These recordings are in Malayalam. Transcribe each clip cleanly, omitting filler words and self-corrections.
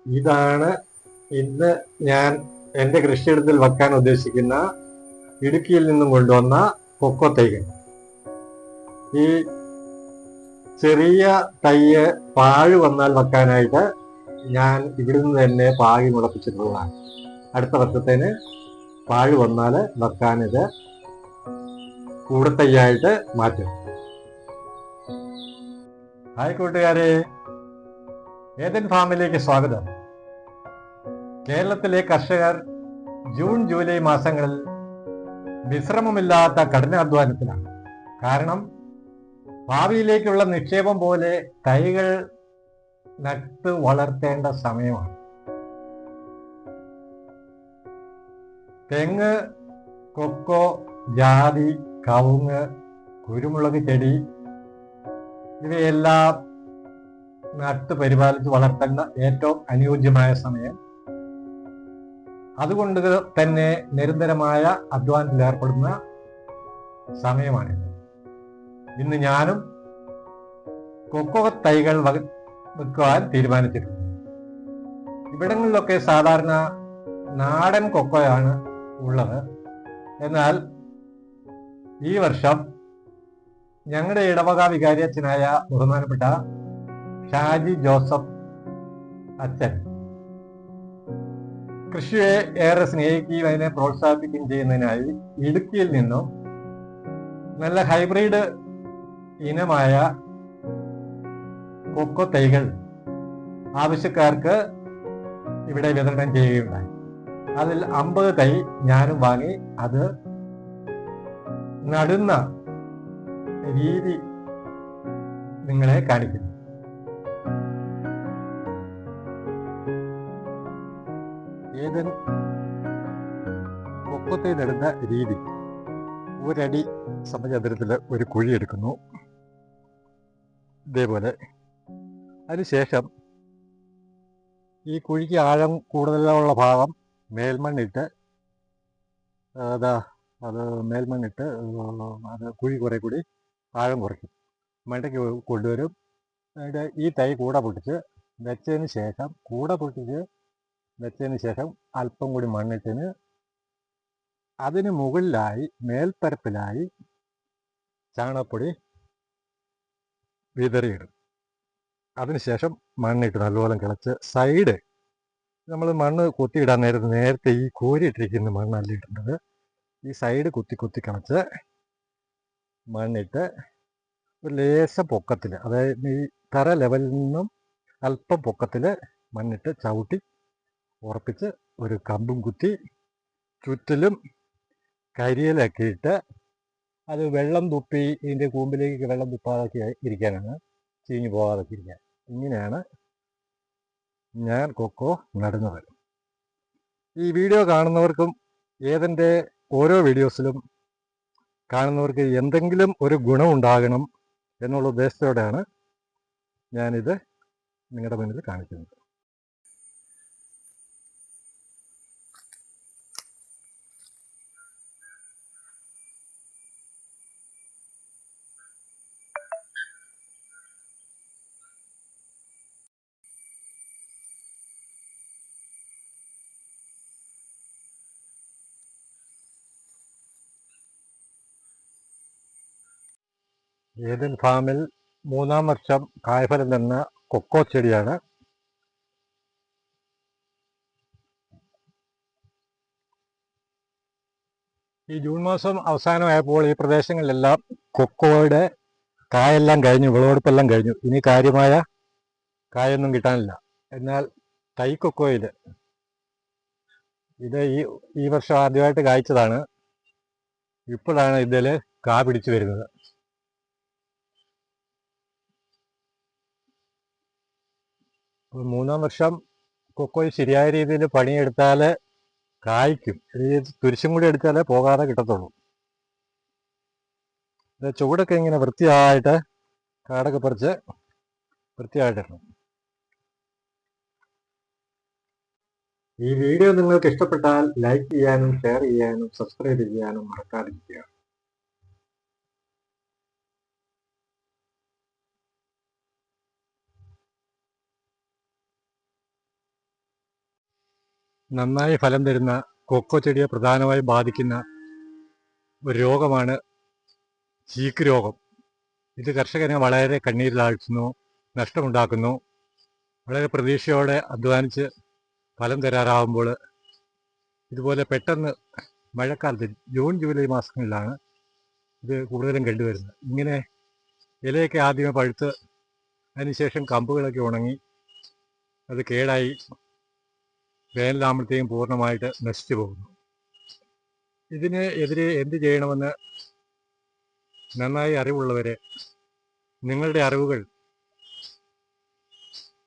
ഇതാണ് ഇന്ന് ഞാൻ എൻ്റെ കൃഷിയിടത്തിൽ വെക്കാൻ ഉദ്ദേശിക്കുന്ന ഇടുക്കിയിൽ നിന്നും കൊണ്ടുവന്ന കൊക്കോ തൈകൾ. ഈ ചെറിയ തൈയ് പാഴ് വന്നാൽ വെക്കാനായിട്ട് ഞാൻ ഇവിടുന്ന് തന്നെ പാകി മുളപ്പിച്ചിട്ടുള്ളതാണ്. അടുത്ത വർഷത്തേന് പാഴ് വന്നാൽ വെക്കാൻ ഇത് കൂടത്തൈയായിട്ട് മാറ്റും. ഹായ് കൂട്ടുകാരെ, ഏതൻ ഫാമിലേക്ക് സ്വാഗതം. കേരളത്തിലെ കർഷകർ ജൂൺ ജൂലൈ മാസങ്ങളിൽ വിശ്രമമില്ലാത്ത കഠിനാധ്വാനത്തിലാണ്. കാരണം ഭാവിയിലേക്കുള്ള നിക്ഷേപം പോലെ തൈകൾ നട്ട് വളർത്തേണ്ട സമയമാണ്. തെങ്ങ്, കൊക്കോ, ജാതി, കവുങ്ങ്, കുരുമുളക് ചെടി ഇവയെല്ലാം നട്ട് പരിപാലിച്ച് വളർത്തേണ്ട ഏറ്റവും അനുയോജ്യമായ സമയം. അതുകൊണ്ട് തന്നെ നിരന്തരമായ അധ്വാനത്തിൽ ഏർപ്പെടുന്ന സമയമാണിത്. ഇന്ന് ഞാനും കൊക്കോ തൈകൾ വെക്കുവാൻ തീരുമാനിച്ചിട്ടുണ്ട്. ഇവിടങ്ങളിലൊക്കെ സാധാരണ നാടൻ കൊക്കോയാണ് ഉള്ളത്. എന്നാൽ ഈ വർഷം ഞങ്ങളുടെ ഇടവക വികാരിയച്ഛനായ ബഹുമാനപ്പെട്ട ഷാജി ജോസഫ് അച്ഛൻ കൃഷിയെ ഏറെ സ്നേഹിക്കുകയും അതിനെ പ്രോത്സാഹിപ്പിക്കുകയും ചെയ്യുന്നതിനായി ഇടുക്കിയിൽ നിന്നും നല്ല ഹൈബ്രിഡ് ഇനമായ കൊക്കോ തൈകൾ ആവശ്യക്കാർക്ക് ഇവിടെ വിതരണം ചെയ്യുകയുണ്ടായി. അതിൽ 50 തൈ ഞാനും വാങ്ങി അത് നടുന്ന രീതി നിങ്ങളെ കാണിക്കുന്നു. ഏതൻ കൊക്കോ തൈ നടുന്ന രീതി: 1 അടി സമചതുരത്തിൽ ഒരു കുഴി എടുക്കുന്നു, ഇതേപോലെ. അതിനുശേഷം ഈ കുഴിക്ക് ആഴം കൂടുതലുള്ള ഭാഗം മേൽമണ്ണിട്ട് മേൽമണ്ണിട്ട് അത് കുഴി കുറെ കൂടി ആഴം കുറയ്ക്കും, മണ്ടയ്ക്ക് കൊണ്ടുവരും. എന്നിട്ട് ഈ തൈ കൂട പൊട്ടിച്ച് വെച്ചതിന് ശേഷം അല്പം കൂടി മണ്ണിട്ടിന് അതിന് മുകളിലായി മേൽപ്പരപ്പിലായി ചാണകപ്പൊടി വിതറിയിടും. അതിനുശേഷം മണ്ണിട്ട് നല്ലപോലെ കിളച്ച് സൈഡ് നമ്മൾ മണ്ണ് കുത്തിയിടാൻ നേരത്തെ ഈ കോരിയിട്ടിരിക്കുന്ന മണ്ണല്ല ഇടേണ്ടത്. ഈ സൈഡ് കുത്തി കിളച്ച് മണ്ണിട്ട് ഒരു ലേശ പൊക്കത്തിൽ, അതായത് ഈ തറ ലെവലിൽ നിന്നും അല്പം പൊക്കത്തിൽ മണ്ണിട്ട് ചവിട്ടി ഉറപ്പിച്ച് ഒരു കമ്പും കുത്തി ചുറ്റിലും കരിയിലൊക്കെ ഇട്ട് അത് വെള്ളം തുപ്പി ഇതിൻ്റെ കൂമ്പിലേക്ക് വെള്ളം തുപ്പാതൊക്കെ ഇരിക്കാനാണ്, ചീഞ്ഞു പോകാതൊക്കെ ഇരിക്കാൻ. ഇങ്ങനെയാണ് ഞാൻ കൊക്കോ നടുന്നത്. ഈ വീഡിയോ കാണുന്നവർക്കും ഏതെൻ്റെ ഓരോ വീഡിയോസിലും കാണുന്നവർക്ക് എന്തെങ്കിലും ഒരു ഗുണമുണ്ടാകണം എന്നുള്ള ഉദ്ദേശത്തോടെയാണ് ഞാനിത് നിങ്ങളുടെ മുന്നിൽ കാണിക്കുന്നത്. ഏതൻ ഫാമിൽ 3-ാം വർഷം കായ്ഫലം തന്ന കൊക്കോ ചെടിയാണ്. ഈ ജൂൺ മാസം അവസാനമായപ്പോൾ ഈ പ്രദേശങ്ങളിലെല്ലാം കൊക്കോയുടെ കായെല്ലാം കഴിഞ്ഞു, വിളവെടുപ്പെല്ലാം കഴിഞ്ഞു. ഇനി കാര്യമായ കായൊന്നും കിട്ടാനില്ല. എന്നാൽ തൈ കൊക്കോയിൽ ഇത് ഈ വർഷം ആദ്യമായിട്ട് കായ്ച്ചതാണ്. ഇപ്പോഴാണ് ഇതിൽ കാ പിടിച്ചു വരുന്നത്. അപ്പോൾ 3-ാം വർഷം കൊക്കോയിൽ ശരിയായ രീതിയിൽ പണിയെടുത്താൽ കായ്ക്കും. തുരിശും കൂടി എടുത്താലേ പോകാതെ കിട്ടത്തുള്ളൂ. ചുവടൊക്കെ ഇങ്ങനെ വൃത്തിയായിട്ട് കാടൊക്കെ പറിച്ച് വൃത്തിയായിട്ടിടണം. ഈ വീഡിയോ നിങ്ങൾക്ക് ഇഷ്ടപ്പെട്ടാൽ ലൈക്ക് ചെയ്യാനും ഷെയർ ചെയ്യാനും സബ്സ്ക്രൈബ് ചെയ്യാനും മറക്കാതിരിക്കുക. നന്നായി ഫലം തരുന്ന കൊക്കോ ചെടിയെ പ്രധാനമായും ബാധിക്കുന്ന ഒരു രോഗമാണ് ചീക്ക് രോഗം. ഇത് കർഷകനെ വളരെ കണ്ണീരിലാഴ്ത്തുന്നു, നഷ്ടമുണ്ടാക്കുന്നു. വളരെ പ്രതീക്ഷയോടെ അധ്വാനിച്ച് ഫലം തരാറാവുമ്പോൾ ഇതുപോലെ പെട്ടെന്ന് മഴക്കാലത്ത് ജൂൺ ജൂലൈ മാസങ്ങളിലാണ് ഇത് കൂടുതലും കണ്ടുവരുന്നത്. ഇങ്ങനെ ഇലയൊക്കെ ആദ്യമേ പഴുത്ത് അതിനുശേഷം കമ്പുകളൊക്കെ ഉണങ്ങി അത് കേടായി വേനലാകുമ്പോഴത്തേക്കും പൂർണ്ണമായിട്ട് നശിച്ചു പോകുന്നു. ഇതിന് എതിരെ എന്ത് ചെയ്യണമെന്ന് നന്നായി അറിവുള്ളവരെ, നിങ്ങളുടെ അറിവുകൾ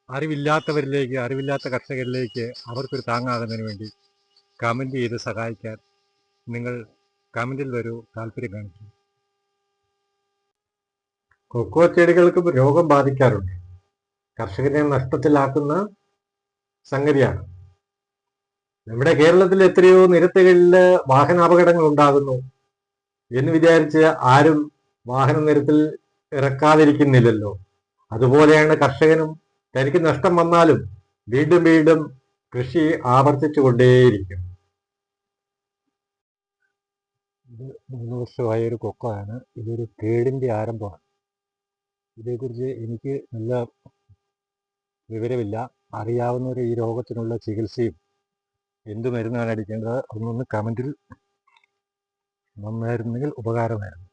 അറിവില്ലാത്ത കർഷകരിലേക്ക് അവർക്കൊരു താങ്ങാകുന്നതിന് വേണ്ടി കമൻറ്റ് ചെയ്ത് സഹായിക്കാൻ നിങ്ങൾ കമൻറ്റിൽ വരൂ, താല്പര്യം കാണിക്കും. കൊക്കോ ചെടികൾക്ക് രോഗം ബാധിക്കാറുണ്ട്. കർഷകരെ നഷ്ടത്തിലാക്കുന്ന സംഗതിയാണ്. നമ്മുടെ കേരളത്തിൽ എത്രയോ നിരത്തുകളിൽ വാഹനാപകടങ്ങൾ ഉണ്ടാകുന്നു എന്ന് വിചാരിച്ച് ആരും വാഹന നിരത്തിൽ ഇറക്കാതിരിക്കുന്നില്ലല്ലോ. അതുപോലെയാണ് കർഷകനും തനിക്ക് നഷ്ടം വന്നാലും വീണ്ടും വീണ്ടും കൃഷി ആവർത്തിച്ചു കൊണ്ടേയിരിക്കും. ഇത് 3 വർഷമായ ഒരു കൊക്കോയാണ്. ഇതൊരു കേടിൻ്റെ ആരംഭമാണ്. ഇതേക്കുറിച്ച് എനിക്ക് നല്ല വിവരമില്ല. അറിയാവുന്നവർ ഈ രോഗത്തിനുള്ള ചികിത്സയും എന്ത് മരുന്നാണ് അടിക്കേണ്ടത് അതൊന്ന് കമൻറ്റിൽ നന്നായിരുന്നെങ്കിൽ ഉപകാരമായിരുന്നു.